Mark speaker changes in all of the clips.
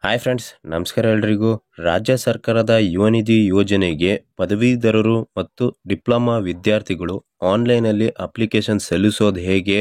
Speaker 1: Hi friends, ನಮಸ್ಕಾರ ಎಲ್ರಿಗೂ. ರಾಜ್ಯ ಸರ್ಕಾರದ ಯುವ ನಿಧಿ ಯೋಜನೆಗೆ ಪದವೀಧರರು ಮತ್ತು ಡಿಪ್ಲೊಮಾ ವಿದ್ಯಾರ್ಥಿಗಳು ಆನ್ಲೈನಲ್ಲಿ ಅಪ್ಲಿಕೇಶನ್ ಸಲ್ಲಿಸೋದು ಹೇಗೆ,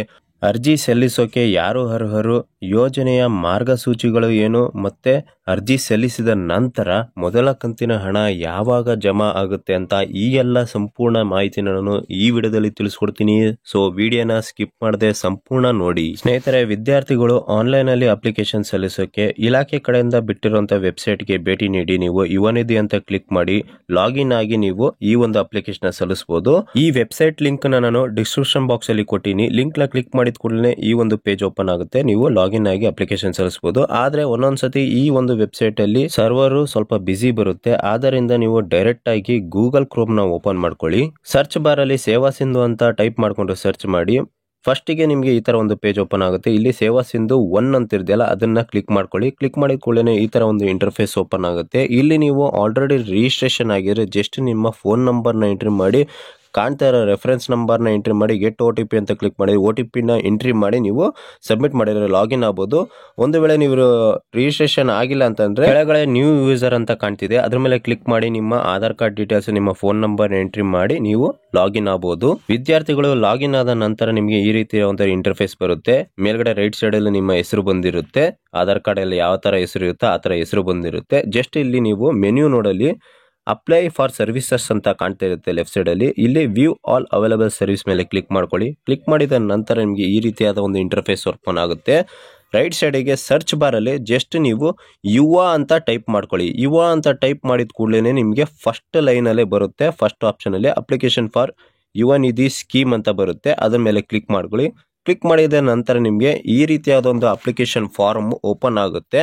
Speaker 1: ಅರ್ಜಿ ಸಲ್ಲಿಸೋಕೆ ಯಾರು ಅರ್ಹರು, ಯೋಜನೆಯ ಮಾರ್ಗಸೂಚಿಗಳು ಏನು, ಮತ್ತೆ ಅರ್ಜಿ ಸಲ್ಲಿಸಿದ ನಂತರ ಮೊದಲ ಕಂತಿನ ಹಣ ಯಾವಾಗ ಜಮಾ ಆಗುತ್ತೆ ಅಂತ ಈ ಎಲ್ಲ ಸಂಪೂರ್ಣ ಮಾಹಿತಿ ನಾನು ಈ ವಿಡಿಯೋದಲ್ಲಿ ತಿಳಿಸ್ಕೊಡ್ತೀನಿ. ಸೊ ವಿಡಿಯೋನ ಸ್ಕಿಪ್ ಮಾಡದೆ ಸಂಪೂರ್ಣ ನೋಡಿ. ಸ್ನೇಹಿತರೆ, ವಿದ್ಯಾರ್ಥಿಗಳು ಆನ್ಲೈನ್ ಅಲ್ಲಿ ಅಪ್ಲಿಕೇಶನ್ ಸಲ್ಲಿಸೋಕೆ ಇಲಾಖೆ ಕಡೆಯಿಂದ ಬಿಟ್ಟಿರುವಂತಹ ವೆಬ್ಸೈಟ್ಗೆ ಭೇಟಿ ನೀಡಿ ನೀವು ಯುವ ನಿಧಿ ಅಂತ ಕ್ಲಿಕ್ ಮಾಡಿ ಲಾಗಿನ್ ಆಗಿ ನೀವು ಈ ಒಂದು ಅಪ್ಲಿಕೇಶನ್ ಸಲ್ಲಿಸಬಹುದು. ಈ ವೆಬ್ಸೈಟ್ ಲಿಂಕ್ ನಾನು ಡಿಸ್ಕ್ರಿಪ್ಷನ್ ಬಾಕ್ಸ್ ಅಲ್ಲಿ ಕೊಟ್ಟಿನಿ. ಲಿಂಕ್ ನ ಕ್ಲಿಕ್ ಮಾಡಿದ ಕೂಡಲೇ ಈ ಒಂದು ಪೇಜ್ ಓಪನ್ ಆಗುತ್ತೆ. ನೀವು ಲಾಗಿನ್ ಆಗಿ ಅಪ್ಲಿಕೇಶನ್ ಸಲ್ಲಿಸಬಹುದು. ಆದ್ರೆ ಒಂದೊಂದ್ಸತಿ ಈ ಒಂದು ವೆಬ್ಸೈಟ್ ಅಲ್ಲಿ ಸರ್ವರ್ ಸ್ವಲ್ಪ ಬಿಸಿ ಬರುತ್ತೆ. ಆದ್ದರಿಂದ ನೀವು ಡೈರೆಕ್ಟ್ ಆಗಿ ಗೂಗಲ್ ಕ್ರೋಮ್ ನ ಓಪನ್ ಮಾಡ್ಕೊಳ್ಳಿ. ಸರ್ಚ್ ಬಾರ್ ಅಲ್ಲಿ ಸೇವಾ ಸಿಂಧು ಅಂತ ಟೈಪ್ ಮಾಡ್ಕೊಂಡು ಸರ್ಚ್ ಮಾಡಿ. ಫಸ್ಟಿಗೆ ನಿಮಗೆ ಈ ತರ ಒಂದು ಪೇಜ್ ಓಪನ್ ಆಗುತ್ತೆ. ಇಲ್ಲಿ ಸೇವಾ ಸಿಂಧು 1 ಅಂತ ಇದೆಯಲ್ಲ, ಅದನ್ನ ಕ್ಲಿಕ್ ಮಾಡ್ಕೊಳ್ಳಿ. ಕ್ಲಿಕ್ ಮಾಡಿದ ಕೂಡಲೇ ಈ ತರ ಒಂದು ಇಂಟರ್ಫೇಸ್ ಓಪನ್ ಆಗುತ್ತೆ. ಇಲ್ಲಿ ನೀವು ಆಲ್ರೆಡಿ ರಿಜಿಸ್ಟ್ರೇಷನ್ ಆಗಿದ್ರೆ ಜಸ್ಟ್ ನಿಮ್ಮ ಫೋನ್ ನಂಬರ್ ನ ಎಂಟ್ರಿ ಮಾಡಿ, ಕಾಣ್ತಾ ಇರೋ ರೆಫರೆನ್ಸ್ ನಂಬರ್ ನ ಎಂಟ್ರಿ ಮಾಡಿ, ಗೆಟ್ OTP ಅಂತ ಕ್ಲಿಕ್ ಮಾಡಿ OTP ನ ಎಂಟ್ರಿ ಮಾಡಿ ನೀವು ಸಬ್ಮಿಟ್ ಮಾಡಿದ್ರೆ ಲಾಗಿನ್ ಆಗ್ಬೋದು. ಒಂದು ವೇಳೆ ನೀವು ರಿಜಿಸ್ಟ್ರೇಷನ್ ಆಗಿಲ್ಲ ಅಂತಂದ್ರೆ ಕೆಳಗಡೆ ನ್ಯೂ ಯೂಸರ್ ಅಂತ ಕಾಣ್ತಿದೆ, ಅದ್ರ ಮೇಲೆ ಕ್ಲಿಕ್ ಮಾಡಿ ನಿಮ್ಮ ಆಧಾರ್ ಕಾರ್ಡ್ ಡೀಟೇಲ್ಸ್, ನಿಮ್ಮ ಫೋನ್ ನಂಬರ್ ಎಂಟ್ರಿ ಮಾಡಿ ನೀವು ಲಾಗಿನ್ ಆಗಬಹುದು. ವಿದ್ಯಾರ್ಥಿಗಳು ಲಾಗಿನ್ ಆದ ನಂತರ ನಿಮಗೆ ಈ ರೀತಿಯ ಒಂದು ಇಂಟರ್ಫೇಸ್ ಬರುತ್ತೆ. ಮೇಲ್ಗಡೆ ರೈಟ್ ಸೈಡ್ ಅಲ್ಲಿ ನಿಮ್ಮ ಹೆಸರು ಬಂದಿರುತ್ತೆ. ಆಧಾರ್ ಕಾರ್ಡ್ ಅಲ್ಲಿ ಯಾವ ತರ ಹೆಸರು ಇರುತ್ತೆ ಆ ತರ ಹೆಸರು ಬಂದಿರುತ್ತೆ. ಜಸ್ಟ್ ಇಲ್ಲಿ ನೀವು ಮೆನ್ಯೂ ನೋಡಲಿ ಅಪ್ಲೈ ಫಾರ್ ಸರ್ವಿಸಸ್ ಅಂತ ಕಾಣ್ತಾ ಇರುತ್ತೆ ಲೆಫ್ಟ್ ಸೈಡ್ ಅಲ್ಲಿ. ಇಲ್ಲಿ ವ್ಯೂ ಆಲ್ ಅವೈಲೇಬಲ್ ಸರ್ವಿಸ್ ಮೇಲೆ ಕ್ಲಿಕ್ ಮಾಡ್ಕೊಳ್ಳಿ. ಕ್ಲಿಕ್ ಮಾಡಿದ ನಂತರ ನಿಮಗೆ ಈ ರೀತಿಯಾದ ಒಂದು ಇಂಟರ್ಫೇಸ್ ಓಪನ್ ಆಗುತ್ತೆ. ರೈಟ್ ಸೈಡಿಗೆ ಸರ್ಚ್ ಬಾರ್ ಅಲ್ಲಿ ಜಸ್ಟ್ ನೀವು ಯುವ ಅಂತ ಟೈಪ್ ಮಾಡ್ಕೊಳ್ಳಿ. ಯುವ ಅಂತ ಟೈಪ್ ಮಾಡಿದ ಕೂಡಲೇ ನಿಮಗೆ ಫಸ್ಟ್ ಲೈನ್ ಅಲ್ಲೇ ಬರುತ್ತೆ. ಫಸ್ಟ್ ಆಪ್ಷನ್ ಅಲ್ಲಿ ಅಪ್ಲಿಕೇಶನ್ ಫಾರ್ ಯುವ ನಿಧಿ ಸ್ಕೀಮ್ ಅಂತ ಬರುತ್ತೆ. ಅದ್ರ ಮೇಲೆ ಕ್ಲಿಕ್ ಮಾಡ್ಕೊಳ್ಳಿ. ಕ್ಲಿಕ್ ಮಾಡಿದ ನಂತರ ನಿಮಗೆ ಈ ರೀತಿಯಾದ ಒಂದು ಅಪ್ಲಿಕೇಶನ್ ಫಾರ್ಮ್ ಓಪನ್ ಆಗುತ್ತೆ.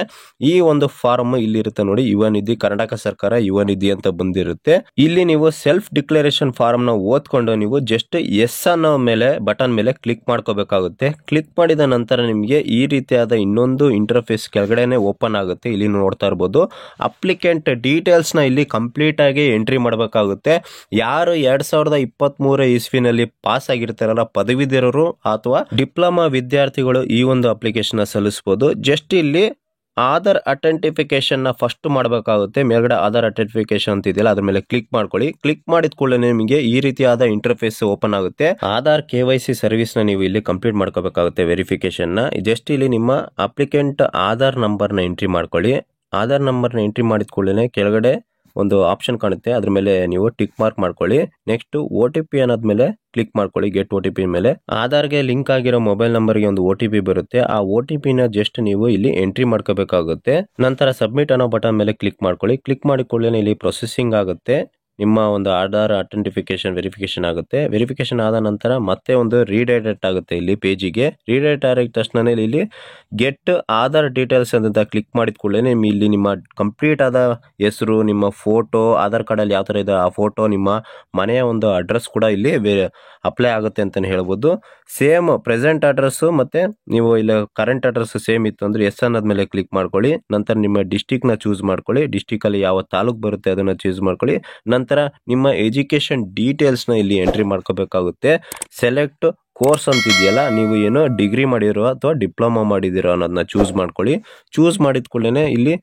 Speaker 1: ಈ ಒಂದು ಫಾರ್ಮ್ ಇಲ್ಲಿ ಇರುತ್ತೆ ನೋಡಿ, ಯುವ ನಿಧಿ, ಕರ್ನಾಟಕ ಸರ್ಕಾರ ಯುವ ನಿಧಿ ಅಂತ ಬಂದಿರುತ್ತೆ. ಇಲ್ಲಿ ನೀವು ಸೆಲ್ಫ್ ಡಿಕ್ಲರೇಷನ್ ಫಾರ್ಮ್ ನ ಓದ್ಕೊಂಡು ನೀವು ಜಸ್ಟ್ ಎಸ್ ಅನ್ನೋ ಮೇಲೆ ಬಟನ್ ಮೇಲೆ ಕ್ಲಿಕ್ ಮಾಡ್ಕೋಬೇಕಾಗುತ್ತೆ. ಕ್ಲಿಕ್ ಮಾಡಿದ ನಂತರ ನಿಮಗೆ ಈ ರೀತಿಯಾದ ಇನ್ನೊಂದು ಇಂಟರ್ಫೇಸ್ ಕೆಳಗಡೆನೆ ಓಪನ್ ಆಗುತ್ತೆ. ಇಲ್ಲಿ ನೋಡ್ತಾ ಇರಬಹುದು ಅಪ್ಲಿಕೆಂಟ್ ಡೀಟೇಲ್ಸ್ ನ ಇಲ್ಲಿ ಕಂಪ್ಲೀಟ್ ಆಗಿ ಎಂಟ್ರಿ ಮಾಡಬೇಕಾಗುತ್ತೆ. ಯಾರು 2023 ಇಸ್ವಿನಲ್ಲಿ ಪಾಸ್ ಆಗಿರ್ತಾರಲ್ಲ ಪದವೀಧರರು ಅಥವಾ ಡಿಪ್ಲೊಮಾ ವಿದ್ಯಾರ್ಥಿಗಳು ಈ ಒಂದು ಅಪ್ಲಿಕೇಶನ್ ಸಲ್ಲಿಸಬಹುದು. ಜಸ್ಟ್ ಇಲ್ಲಿ ಆಧಾರ್ ಅಥೆಂಟಿಫಿಕೇಶನ್ ನ ಫಸ್ಟ್ ಮಾಡಬೇಕಾಗುತ್ತೆ. ಮೇಲ್ಗಡೆ ಆಧಾರ್ ಅಥೆಂಟಿಫಿಕೇಶನ್ ಅಂತ ಇದೆಯಲ್ಲ, ಅದ್ರ ಮೇಲೆ ಕ್ಲಿಕ್ ಮಾಡ್ಕೊಳ್ಳಿ. ಕ್ಲಿಕ್ ಮಾಡಿದ ಕೂಡಲೇ ನಿಮಗೆ ಈ ರೀತಿಯಾದ ಇಂಟರ್ಫೇಸ್ ಓಪನ್ ಆಗುತ್ತೆ. ಆಧಾರ್ KYC ಸರ್ವಿಸ್ ನ ನೀವು ಇಲ್ಲಿ ಕಂಪ್ಲೀಟ್ ಮಾಡ್ಕೋಬೇಕಾಗುತ್ತೆ. ವೆರಿಫಿಕೇಶನ್ ನ ಜಸ್ಟ್ ಇಲ್ಲಿ ನಿಮ್ಮ ಅಪ್ಲಿಕೆಂಟ್ ಆಧಾರ್ ನಂಬರ್ ನ ಎಂಟ್ರಿ ಮಾಡ್ಕೊಳ್ಳಿ. ಆಧಾರ್ ನಂಬರ್ ನ ಎಂಟ್ರಿ ಮಾಡಿದ ಕೂಡಲೇ ಕೆಳಗಡೆ ಒಂದು ಆಪ್ಷನ್ ಕಾಣುತ್ತೆ, ಅದ್ರ ಮೇಲೆ ನೀವು ಟಿಕ್ ಮಾರ್ಕ್ ಮಾಡ್ಕೊಳ್ಳಿ. ನೆಕ್ಸ್ಟ್ OTP ಅನ್ನೋದ್ಮೇಲೆ ಕ್ಲಿಕ್ ಮಾಡ್ಕೊಳ್ಳಿ. ಗೆಟ್ OTP ಮೇಲೆ ಆಧಾರ್ಗೆ ಲಿಂಕ್ ಆಗಿರೋ ಮೊಬೈಲ್ ನಂಬರ್ಗೆ ಒಂದು OTP ಬರುತ್ತೆ. ಆ OTP ನ ಜಸ್ಟ್ ನೀವು ಇಲ್ಲಿ ಎಂಟ್ರಿ ಮಾಡ್ಕೋಬೇಕಾಗುತ್ತೆ. ನಂತರ ಸಬ್ಮಿಟ್ ಅನ್ನೋ ಬಟನ್ ಮೇಲೆ ಕ್ಲಿಕ್ ಮಾಡ್ಕೊಳ್ಳಿ. ಕ್ಲಿಕ್ ಮಾಡಿಕೊಳ್ಳಿ, ಇಲ್ಲಿ ಪ್ರೊಸೆಸಿಂಗ್ ಆಗುತ್ತೆ. ನಿಮ್ಮ ಒಂದು ಆಧಾರ್ ಅಥೆಂಟಿಫಿಕೇಶನ್ ವೆರಿಫಿಕೇಶನ್ ಆಗುತ್ತೆ. ವೆರಿಫಿಕೇಶನ್ ಆದ ನಂತರ ಮತ್ತೆ ಒಂದು ರೀಡೈರೆಕ್ಟ್ ಆಗುತ್ತೆ ಇಲ್ಲಿ ಪೇಜಿಗೆ. ರೀಡೈರೆಕ್ಟ್ ಆಗಿದ ತಕ್ಷಣ ಇಲ್ಲಿ ಗೆಟ್ ಆಧಾರ್ ಡೀಟೇಲ್ಸ್ ಅಂತ ಕ್ಲಿಕ್ ಮಾಡಿದ ಕೂಡಲೇ ಇಲ್ಲಿ ನಿಮ್ಮ ಕಂಪ್ಲೀಟ್ ಆದ ಹೆಸರು, ನಿಮ್ಮ ಫೋಟೋ, ಆಧಾರ್ ಕಾರ್ಡ್ ಅಲ್ಲಿ ಯಾವ ತರ ಇದೆ ಆ ಫೋಟೋ, ನಿಮ್ಮ ಮನೆಯ ಒಂದು ಅಡ್ರೆಸ್ ಕೂಡ ಇಲ್ಲಿ ಅಪ್ಲೈ ಆಗುತ್ತೆ ಅಂತಾನೆ ಹೇಳ್ಬೋದು. ಸೇಮ್ ಪ್ರೆಸೆಂಟ್ ಅಡ್ರೆಸ್ ಮತ್ತೆ ನೀವು ಇಲ್ಲಿ ಕರೆಂಟ್ ಅಡ್ರೆಸ್ ಸೇಮ್ ಇತ್ತು ಅಂದ್ರೆ ಎಸ್ ಅನ್ನೋದ್ಮೇಲೆ ಕ್ಲಿಕ್ ಮಾಡ್ಕೊಳ್ಳಿ. ನಂತರ ನಿಮ್ಮ ಡಿಸ್ಟಿಕ್ ನ ಚೂಸ್ ಮಾಡ್ಕೊಳ್ಳಿ. ಡಿಸ್ಟಿಕ್ ಅಲ್ಲಿ ಯಾವ ತಾಲೂಕ್ ಬರುತ್ತೆ ಅದನ್ನ ಚೂಸ್ ಮಾಡ್ಕೊಳ್ಳಿ. ನಂತರ ನಿಮ್ಮ ಎಜುಕೇಶನ್ ಡೀಟೇಲ್ಸ್ ನ ಇಲ್ಲಿ ಎಂಟ್ರಿ ಮಾಡ್ಕೋಬೇಕಾಗುತ್ತೆ. ಸೆಲೆಕ್ಟ್ ಕೋರ್ಸ್ ಅಂತ ಇದೆಯಲ್ಲ, ನೀವು ಏನೋ ಡಿಗ್ರಿ ಮಾಡಿರೋ ಅಥವಾ ಡಿಪ್ಲೊಮಾ ಮಾಡಿದಿರೋ ಅನ್ನೋದನ್ನ ಚೂಸ್ ಮಾಡ್ಕೊಳ್ಳಿ. ಚೂಸ್ ಮಾಡಿದ ಕೂಡಲೇ ಇಲ್ಲಿ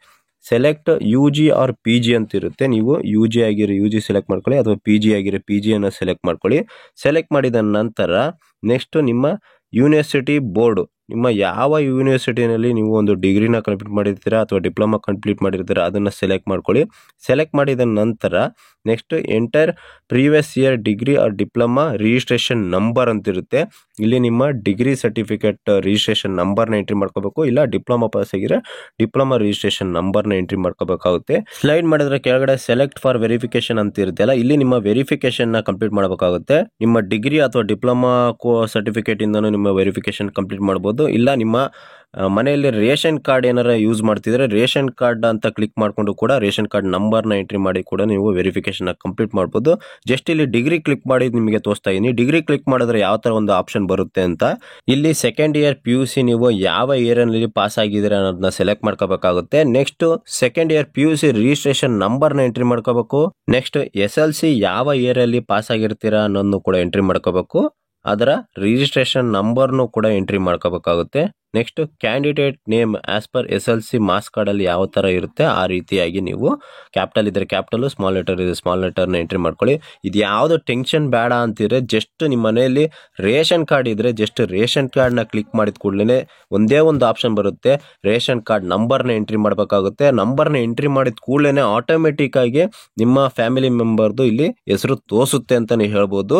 Speaker 1: ಸೆಲೆಕ್ಟ್ UG ಆರ್ PG ಅಂತ ಇರುತ್ತೆ. ನೀವು UG ಆಗಿರೋ UG ಸೆಲೆಕ್ಟ್ ಮಾಡ್ಕೊಳ್ಳಿ ಅಥವಾ PG ಆಗಿರೋ PG ಅನ್ನು ಸೆಲೆಕ್ಟ್ ಮಾಡ್ಕೊಳ್ಳಿ. ಸೆಲೆಕ್ಟ್ ಮಾಡಿದ ನಂತರ ನೆಕ್ಸ್ಟ್ ನಿಮ್ಮ ಯೂನಿವರ್ಸಿಟಿ ಬೋರ್ಡ್, ನಿಮ್ಮ ಯಾವ ಯೂನಿವರ್ಸಿಟಿನಲ್ಲಿ ನೀವು ಒಂದು ಡಿಗ್ರಿನ ಕಂಪ್ಲೀಟ್ ಮಾಡಿರ್ತೀರಾ ಅಥವಾ ಡಿಪ್ಲೊಮಾ ಕಂಪ್ಲೀಟ್ ಮಾಡಿರ್ತೀರಾ ಅದನ್ನು ಸೆಲೆಕ್ಟ್ ಮಾಡ್ಕೊಳ್ಳಿ. ಸೆಲೆಕ್ಟ್ ಮಾಡಿದ ನಂತರ next enter previous year degree R diploma registration number ಅಂತ ಇರುತ್ತೆ. ಇಲ್ಲಿ ನಿಮ್ಮ ಡಿಗ್ರಿ ಸರ್ಟಿಫಿಕೇಟ್ ರಿಜಿಸ್ಟ್ರೇಷನ್ ನಂಬರ್ನ ಎಂಟ್ರಿ ಮಾಡ್ಕೋಬೇಕು. ಇಲ್ಲ ಡಿಪ್ಲೊಮಾ ಪಾಸ್ ಆಗಿದ್ರೆ ಡಿಪ್ಲೊಮಾ ರಿಜಿಸ್ಟ್ರೇಷನ್ ನಂಬರ್ನ ಎಂಟ್ರಿ ಮಾಡ್ಕೋಬೇಕಾಗುತ್ತೆ. ಸ್ಲೈಡ್ ಮಾಡಿದ್ರೆ ಕೆಳಗಡೆ ಸೆಲೆಕ್ಟ್ ಫಾರ್ ವೆರಿಫಿಕೇಶನ್ ಅಂತ ಇರುತ್ತಲ್ಲ, ಇಲ್ಲಿ ನಿಮ್ಮ ವೆರಿಫಿಕೇಶನ್ ನ ಕಂಪ್ಲೀಟ್ ಮಾಡಬೇಕಾಗುತ್ತೆ. ನಿಮ್ಮ ಡಿಗ್ರಿ ಅಥವಾ ಡಿಪ್ಲೊಮಾ ಸರ್ಟಿಫಿಕೇಟ್ ಇಂದನೂ ನಿಮ್ಮ ವೆರಿಫಿಕೇಶನ್ ಕಂಪ್ಲೀಟ್ ಮಾಡಬಹುದು. ಇಲ್ಲ ನಿಮ್ಮ ಮನೆಯಲ್ಲಿ ರೇಷನ್ ಕಾರ್ಡ್ ಏನಾರ ಯೂಸ್ ಮಾಡ್ತಿದ್ರೆ ರೇಷನ್ ಕಾರ್ಡ್ ಅಂತ ಕ್ಲಿಕ್ ಮಾಡ್ಕೊಂಡು ಕೂಡ ರೇಷನ್ ಕಾರ್ಡ್ ನಂಬರ್ ನ ಎಂಟ್ರಿ ಮಾಡಿ ಕೂಡ ನೀವು ವೆರಿಫಿಕೇಶನ್ ಕಂಪ್ಲೀಟ್ ಮಾಡಬಹುದು. ಜಸ್ಟ್ ಇಲ್ಲಿ ಡಿಗ್ರಿ ಕ್ಲಿಕ್ ಮಾಡಿ ನಿಮಗೆ ತೋರಿಸ್ತಾ ಇದೀನಿ. ಡಿಗ್ರಿ ಕ್ಲಿಕ್ ಮಾಡಿದ್ರೆ ಯಾವ ತರ ಒಂದು ಆಪ್ಷನ್ ಬರುತ್ತೆ ಅಂತ. ಇಲ್ಲಿ ಸೆಕೆಂಡ್ ಇಯರ್ PUC ನೀವು ಯಾವ ಇಯರ್ ನಲ್ಲಿ ಪಾಸ್ ಆಗಿದ್ರೆ ಅನ್ನೋದನ್ನ ಸೆಲೆಕ್ಟ್ ಮಾಡ್ಕೋಬೇಕಾಗುತ್ತೆ. Next second year PUC registration number ನ ಎಂಟ್ರಿ ಮಾಡ್ಕೋಬೇಕು. ನೆಕ್ಸ್ಟ್ SLC ಯಾವ ಇಯರ್ ಅಲ್ಲಿ ಪಾಸ್ ಆಗಿರ್ತೀರಾ ಅನ್ನೋದನ್ನು ಕೂಡ ಎಂಟ್ರಿ ಮಾಡ್ಕೋಬೇಕು. ಅದರ ರಿಜಿಸ್ಟ್ರೇಷನ್ ನಂಬರ್ನು ಕೂಡ ಎಂಟ್ರಿ ಮಾಡ್ಕೋಬೇಕಾಗುತ್ತೆ. Next candidate name as per SLC marks ಕಾರ್ಡಲ್ಲಿ ಯಾವ ಥರ ಇರುತ್ತೆ ಆ ರೀತಿಯಾಗಿ ನೀವು ಕ್ಯಾಪಿಟಲ್ ಇದ್ದರೆ ಕ್ಯಾಪಿಟಲು, ಸ್ಮಾಲ್ ಲೆಟರ್ ಇದೆ ಸ್ಮಾಲ್ ಲೆಟರ್ನ ಎಂಟ್ರಿ ಮಾಡ್ಕೊಳ್ಳಿ. ಇದು ಯಾವುದು ಟೆನ್ಷನ್ ಬೇಡ ಅಂತಿದ್ರೆ ಜಸ್ಟ್ ನಿಮ್ಮ ಮನೆಯಲ್ಲಿ ರೇಷನ್ ಕಾರ್ಡ್ ಇದ್ದರೆ ಜಸ್ಟ್ ರೇಷನ್ ಕಾರ್ಡ್ನ ಕ್ಲಿಕ್ ಮಾಡಿದ ಕೂಡಲೇ ಒಂದೇ ಒಂದು ಆಪ್ಷನ್ ಬರುತ್ತೆ, ರೇಷನ್ ಕಾರ್ಡ್ ನಂಬರ್ನ ಎಂಟ್ರಿ ಮಾಡಬೇಕಾಗುತ್ತೆ. ನಂಬರ್ನ ಎಂಟ್ರಿ ಮಾಡಿದ ಕೂಡಲೇ ಆಟೋಮೆಟಿಕ್ ಆಗಿ ನಿಮ್ಮ ಫ್ಯಾಮಿಲಿ ಮೆಂಬರ್ದು ಇಲ್ಲಿ ಹೆಸರು ತೋರಿಸುತ್ತೆ ಅಂತಲೇ ಹೇಳ್ಬೋದು.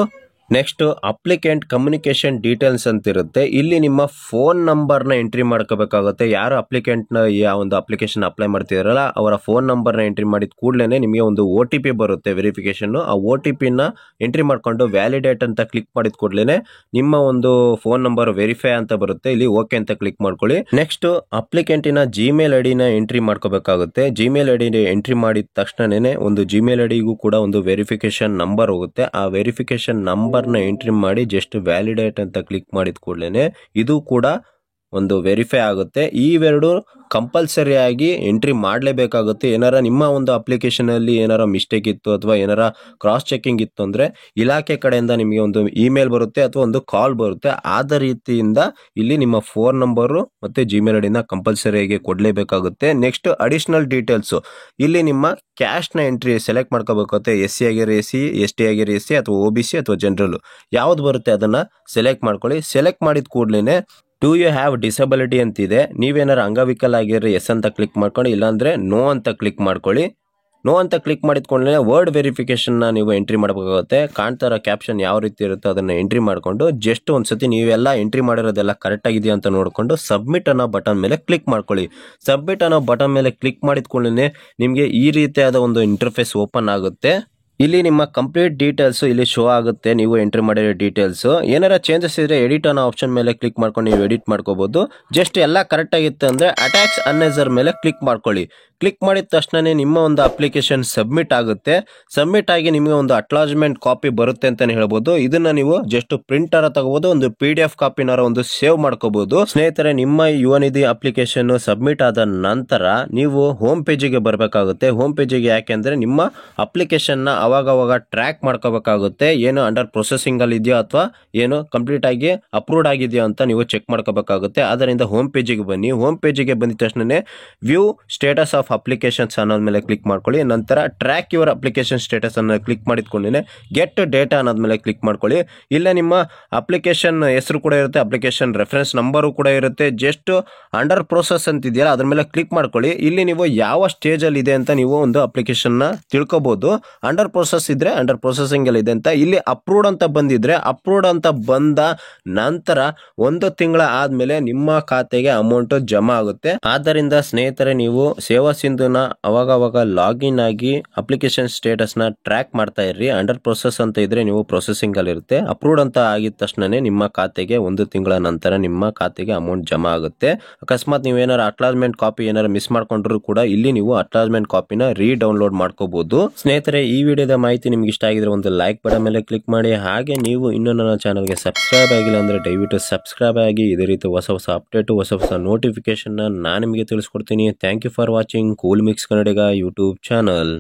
Speaker 1: ನೆಕ್ಸ್ಟ್ ಅಪ್ಲಿಕೆಂಟ್ ಕಮ್ಯುನಿಕೇಶನ್ ಡೀಟೇಲ್ಸ್ ಅಂತ ಇರುತ್ತೆ. ಇಲ್ಲಿ ನಿಮ್ಮ ಫೋನ್ ನಂಬರ್ನ ಎಂಟ್ರಿ ಮಾಡ್ಕೋಬೇಕಾಗುತ್ತೆ. ಯಾರು ಅಪ್ಲಿಕೆಂಟ್ನ ಯಾವ ಒಂದು ಅಪ್ಲಿಕೇಶನ್ ಅಪ್ಲೈ ಮಾಡ್ತಿದಾರಲ್ಲ ಅವರ ಫೋನ್ ನಂಬರ್ನ ಎಂಟ್ರಿ ಮಾಡಿದ ಕೂಡಲೇ ನಿಮಗೆ ಒಂದು OTP ಬರುತ್ತೆ ವೆರಿಫಿಕೇಶನ್. ಆ OTPನ ಎಂಟ್ರಿ ಮಾಡ್ಕೊಂಡು ವ್ಯಾಲಿಡೇಟ್ ಅಂತ ಕ್ಲಿಕ್ ಮಾಡಿದ ಕೂಡಲೇ ನಿಮ್ಮ ಒಂದು ಫೋನ್ ನಂಬರ್ ವೆರಿಫೈ ಅಂತ ಬರುತ್ತೆ. ಇಲ್ಲಿ ಓಕೆ ಅಂತ ಕ್ಲಿಕ್ ಮಾಡ್ಕೊಳ್ಳಿ. ನೆಕ್ಸ್ಟ್ ಅಪ್ಲಿಕೆಂಟಿನ ಜಿಮೇಲ್ ಐಡಿನ ಎಂಟ್ರಿ ಮಾಡ್ಕೋಬೇಕಾಗುತ್ತೆ. ಜಿಮೇಲ್ ಐಡಿ ಎಂಟ್ರಿ ಮಾಡಿದ ತಕ್ಷಣನೇ ಒಂದು ಜಿಮೇಲ್ ಐಡಿಗೂ ಕೂಡ ಒಂದು ವೆರಿಫಿಕೇಶನ್ ನಂಬರ್ ಹೋಗುತ್ತೆ. ಆ ವೆರಿಫಿಕೇಶನ್ ನಂಬರ್ನ ಎಂಟ್ರಿ ಮಾಡಿ ಜಸ್ಟ್ ವ್ಯಾಲಿಡೇಟ್ ಅಂತ ಕ್ಲಿಕ್ ಮಾಡಿದ ಕೂಡಲೇ ಇದು ಕೂಡ ಒಂದು ವೆರಿಫೈ ಆಗುತ್ತೆ. ಇವೆರಡು ಕಂಪಲ್ಸರಿ ಆಗಿ ಎಂಟ್ರಿ ಮಾಡಲೇಬೇಕಾಗುತ್ತೆ. ಏನಾರ ನಿಮ್ಮ ಒಂದು ಅಪ್ಲಿಕೇಶನಲ್ಲಿ ಏನಾರ ಮಿಸ್ಟೇಕ್ ಇತ್ತು ಅಥವಾ ಏನಾರ ಕ್ರಾಸ್ ಚೆಕಿಂಗ್ ಇತ್ತು ಅಂದರೆ ಇಲಾಖೆ ಕಡೆಯಿಂದ ನಿಮಗೆ ಒಂದು ಇಮೇಲ್ ಬರುತ್ತೆ ಅಥವಾ ಒಂದು ಕಾಲ್ ಬರುತ್ತೆ. ಆದ ರೀತಿಯಿಂದ ಇಲ್ಲಿ ನಿಮ್ಮ ಫೋನ್ ನಂಬರು ಮತ್ತು ಜಿಮೇಲ್ ಐಡಿನ ಕಂಪಲ್ಸರಿಯಾಗಿ ಕೊಡಲೇಬೇಕಾಗುತ್ತೆ. ನೆಕ್ಸ್ಟ್ ಅಡಿಷನಲ್ ಡೀಟೇಲ್ಸು, ಇಲ್ಲಿ ನಿಮ್ಮ ಕ್ಯಾಶ್ನ ಎಂಟ್ರಿ ಸೆಲೆಕ್ಟ್ ಮಾಡ್ಕೋಬೇಕಾಗುತ್ತೆ. SC ಆಗಿರೋ SC, ST ಆಗಿರೋ SC ಅಥವಾ OBC ಅಥವಾ ಜನರಲ್ ಯಾವ್ದು ಬರುತ್ತೆ ಅದನ್ನು ಸೆಲೆಕ್ಟ್ ಮಾಡ್ಕೊಳ್ಳಿ. ಸೆಲೆಕ್ಟ್ ಮಾಡಿದ ಕೂಡಲೇ ಡೂ ಯು ಹ್ಯಾವ್ ಡಿಸಬಿಲಿಟಿ ಅಂತಿದೆ. ನೀವೇನಾರು ಅಂಗವಿಕಲ ಆಗಿರೋ ಎಸ್ ಅಂತ ಕ್ಲಿಕ್ ಮಾಡ್ಕೊಂಡು, ಇಲ್ಲಾಂದರೆ ನೋ ಅಂತ ಕ್ಲಿಕ್ ಮಾಡ್ಕೊಳ್ಳಿ. ನೋ ಅಂತ ಕ್ಲಿಕ್ ಮಾಡಿದ್ಕೊಂಡ್ರೆ ವರ್ಡ್ ವೆರಿಫಿಕೇಷನ್ನ ನೀವು ಎಂಟ್ರಿ ಮಾಡಬೇಕಾಗುತ್ತೆ. ಕಾಣ್ತಾರ ಕ್ಯಾಪ್ಷನ್ ಯಾವ ರೀತಿ ಇರುತ್ತೋ ಅದನ್ನು ಎಂಟ್ರಿ ಮಾಡಿಕೊಂಡು ಜಸ್ಟ್ ಒಂದ್ಸತಿ ನೀವೆಲ್ಲ ಎಂಟ್ರಿ ಮಾಡಿರೋದೆಲ್ಲ ಕರೆಕ್ಟಾಗಿದೆಯಾ ಅಂತ ನೋಡಿಕೊಂಡು ಸಬ್ಮಿಟ್ ಅನ್ನೋ ಬಟನ್ ಮೇಲೆ ಕ್ಲಿಕ್ ಮಾಡ್ಕೊಳ್ಳಿ. ಸಬ್ಮಿಟ್ ಅನ್ನೋ ಬಟನ್ ಮೇಲೆ ಕ್ಲಿಕ್ ಮಾಡಿದ್ಕೊಂಡ್ರೆ ನಿಮಗೆ ಈ ರೀತಿಯಾದ ಒಂದು ಇಂಟರ್ಫೇಸ್ ಓಪನ್ ಆಗುತ್ತೆ. ಇಲ್ಲಿ ನಿಮ್ಮ ಕಂಪ್ಲೀಟ್ ಡೀಟೇಲ್ಸ್ ಇಲ್ಲಿ ಶೋ ಆಗುತ್ತೆ. ನೀವು ಎಂಟ್ರಿ ಮಾಡಿರೋ ಡೀಟೇಲ್ಸ್ ಏನಾರ ಚೇಂಜಸ್ ಇದ್ರೆ ಎಡಿಟ್ ಅನ್ನೋ ಆಪ್ಷನ್ ಮೇಲೆ ಕ್ಲಿಕ್ ಮಾಡ್ಕೊಂಡು ನೀವು ಎಡಿಟ್ ಮಾಡ್ಕೋಬಹುದು. ಜಸ್ಟ್ ಎಲ್ಲ ಕರೆಕ್ಟ್ ಆಗಿತ್ತು ಅಂದ್ರೆ ಅಟ್ಯಾಚ್ ಅನ್ನೆಸರ್ ಮೇಲೆ ಕ್ಲಿಕ್ ಮಾಡ್ಕೊಳ್ಳಿ. ಕ್ಲಿಕ್ ಮಾಡಿದ ತಕ್ಷಣ ನಿಮ್ಮ ಒಂದು ಅಪ್ಲಿಕೇಶನ್ ಸಬ್ಮಿಟ್ ಆಗುತ್ತೆ. ಸಬ್ಮಿಟ್ ಆಗಿ ನಿಮಗೆ ಒಂದು ಅಕ್ನಾಲಜ್ಮೆಂಟ್ ಕಾಪಿ ಬರುತ್ತೆ ಅಂತಾನೆ ಹೇಳ್ಬೋದು. ಇದನ್ನ ನೀವು ಜಸ್ಟ್ ಪ್ರಿಂಟರ್ ತಗೋಬಹುದು, ಒಂದು PDF ಕಾಪಿನಾರ ಒಂದು ಸೇವ್ ಮಾಡ್ಕೋಬಹುದು. ಸ್ನೇಹಿತರೆ, ನಿಮ್ಮ ಯುವ ನಿಧಿ ಅಪ್ಲಿಕೇಶನ್ ಸಬ್ಮಿಟ್ ಆದ ನಂತರ ನೀವು ಹೋಮ್ ಪೇಜಿಗೆ ಬರಬೇಕಾಗುತ್ತೆ. ಹೋಮ್ ಪೇಜಿಗೆ ಯಾಕೆಂದ್ರೆ ನಿಮ್ಮ ಅಪ್ಲಿಕೇಶನ್ ನ ಅವಾಗ ಟ್ರ್ಯಾಕ್ ಮಾಡ್ಕೋಬೇಕಾಗುತ್ತೆ. ಏನು ಅಂಡರ್ ಪ್ರೊಸೆಸಿಂಗ್ ಅಲ್ಲಿ ಇದೆಯಾ ಅಥವಾ ಏನು ಕಂಪ್ಲೀಟ್ ಆಗಿ ಅಪ್ರೂವ್ಡ್ ಆಗಿದೆಯಾ ಅಂತ ನೀವು ಚೆಕ್ ಮಾಡ್ಕೋಬೇಕಾಗುತ್ತೆ. ಅದರಿಂದ ಹೋಮ್ ಪೇಜಿಗೆ ಬನ್ನಿ. ಹೋಮ್ ಪೇಜಿಗೆ ಬಂದಿದ ತಕ್ಷಣ ವ್ಯೂ ಸ್ಟೇಟಸ್ ಆಫ್ ಅಪ್ಲಿಕೇಶನ್ಸ್ ಅನ್ನೋದ್ ಮೇಲೆ ಕ್ಲಿಕ್ ಮಾಡ್ಕೊಳ್ಳಿ. ನಂತರ ಟ್ರ್ಯಾಕ್ ಯುವರ್ ಅಪ್ಲಿಕೇಶನ್ ಸ್ಟೇಟಸ್ ಅನ್ನು ಕ್ಲಿಕ್ ಮಾಡಿದ್ಕೊಂಡೇ ಗೆಟ್ ಡೇಟಾ ಅನ್ನೋದ್ಮೇಲೆ ಕ್ಲಿಕ್ ಮಾಡ್ಕೊಳ್ಳಿ. ಇಲ್ಲೇ ನಿಮ್ಮ ಅಪ್ಲಿಕೇಶನ್ ಹೆಸರು ಕೂಡ ಇರುತ್ತೆ, ಅಪ್ಲಿಕೇಶನ್ ರೆಫರೆನ್ಸ್ ನಂಬರು ಕೂಡ ಇರುತ್ತೆ. ಜಸ್ಟ್ ಅಂಡರ್ ಪ್ರೋಸೆಸ್ ಅಂತ ಇದೆಯಲ್ಲ ಅದ್ರ ಮೇಲೆ ಕ್ಲಿಕ್ ಮಾಡ್ಕೊಳ್ಳಿ. ಇಲ್ಲಿ ನೀವು ಯಾವ ಸ್ಟೇಜ್ ಅಲ್ಲಿ ಇದೆ ಅಂತ ನೀವು ಒಂದು ಅಪ್ಲಿಕೇಶನ್ ನ ತಿಳ್ಕೊಬಹುದು. ಅಂಡರ್ ಪ್ರೋಸೆಸ್ ಇದ್ರೆ ಅಂಡರ್ ಪ್ರೊಸೆಸಿಂಗ್ ಅಲ್ಲಿ ಇದೆ ಅಂತ, ಇಲ್ಲಿ ಅಪ್ರೂವ್ಡ್ ಅಂತ ಬಂದಿದ್ರೆ ಅಪ್ರೂವ್ಡ್ ಅಂತ ಬಂದ ನಂತರ 1 ತಿಂಗಳ ಆದ್ಮೇಲೆ ನಿಮ್ಮ ಖಾತೆಗೆ ಅಮೌಂಟ್ ಜಮಾ ಆಗುತ್ತೆ. ಆದ್ದರಿಂದ ಸ್ನೇಹಿತರೆ, ನೀವು ಸೇವಾ ಸಿಂಧುನ ಅವಾಗ ಲಾಗಿನ್ ಆಗಿ ಅಪ್ಲಿಕೇಶನ್ ಸ್ಟೇಟಸ್ ನ ಟ್ರ್ಯಾಕ್ ಮಾಡ್ತಾ ಇರ್ರಿ. ಅಂಡರ್ ಪ್ರೊಸೆಸ್ ಅಂತ ಇದ್ರೆ ನೀವು ಪ್ರೊಸೆಸಿಂಗ್ ಅಲ್ಲಿ ಇರುತ್ತೆ. ಅಪ್ರೂವ್ಡ್ ಅಂತ ಆಗಿದ ತಕ್ಷಣ ನಿಮ್ಮ ಖಾತೆಗೆ 1 ತಿಂಗಳ ನಂತರ ನಿಮ್ಮ ಖಾತೆಗೆ ಅಮೌಂಟ್ ಜಮಾ ಆಗುತ್ತೆ. ಅಕಸ್ಮಾತ್ ನೀವೇನಾರು ಅಕ್ನಾಲಜ್ಮೆಂಟ್ ಕಾಪಿ ಏನಾರು ಮಿಸ್ ಮಾಡ್ಕೊಂಡ್ರು ಕೂಡ ಇಲ್ಲಿ ನೀವು ಅಕ್ನಾಲಜ್ಮೆಂಟ್ ಕಾಪಿನ ಡೌನ್ಲೋಡ್ ಮಾಡ್ಕೋಬಹುದು. ಸ್ನೇಹಿತರೆ, ಈ ವಿಡಿಯೋದ ಮಾಹಿತಿ ನಿಮ್ಗೆ ಇಷ್ಟ ಆಗಿದ್ರೆ ಒಂದು ಲೈಕ್ ಬಟನ್ ಮೇಲೆ ಕ್ಲಿಕ್ ಮಾಡಿ. ಹಾಗೆ ನೀವು ಇನ್ನೂ ನನ್ನ ಚಾನಲ್ಗೆ ಸಬ್ಸ್ಕ್ರೈಬ್ ಆಗಿಲ್ಲ ಅಂದ್ರೆ ದಯವಿಟ್ಟು ಸಬ್ಸ್ಕ್ರೈಬ್ ಆಗಿ. ಇದೇ ರೀತಿ ಹೊಸ ಅಪ್ಡೇಟ್, ಹೊಸ ನೋಟಿಫಿಕೇಶನ್ ನಾನು ನಿಮಗೆ ತಿಳಿಸ್ಕೊಡ್ತೀನಿ. Thank you for watching cool mix Kannadiga YouTube channel.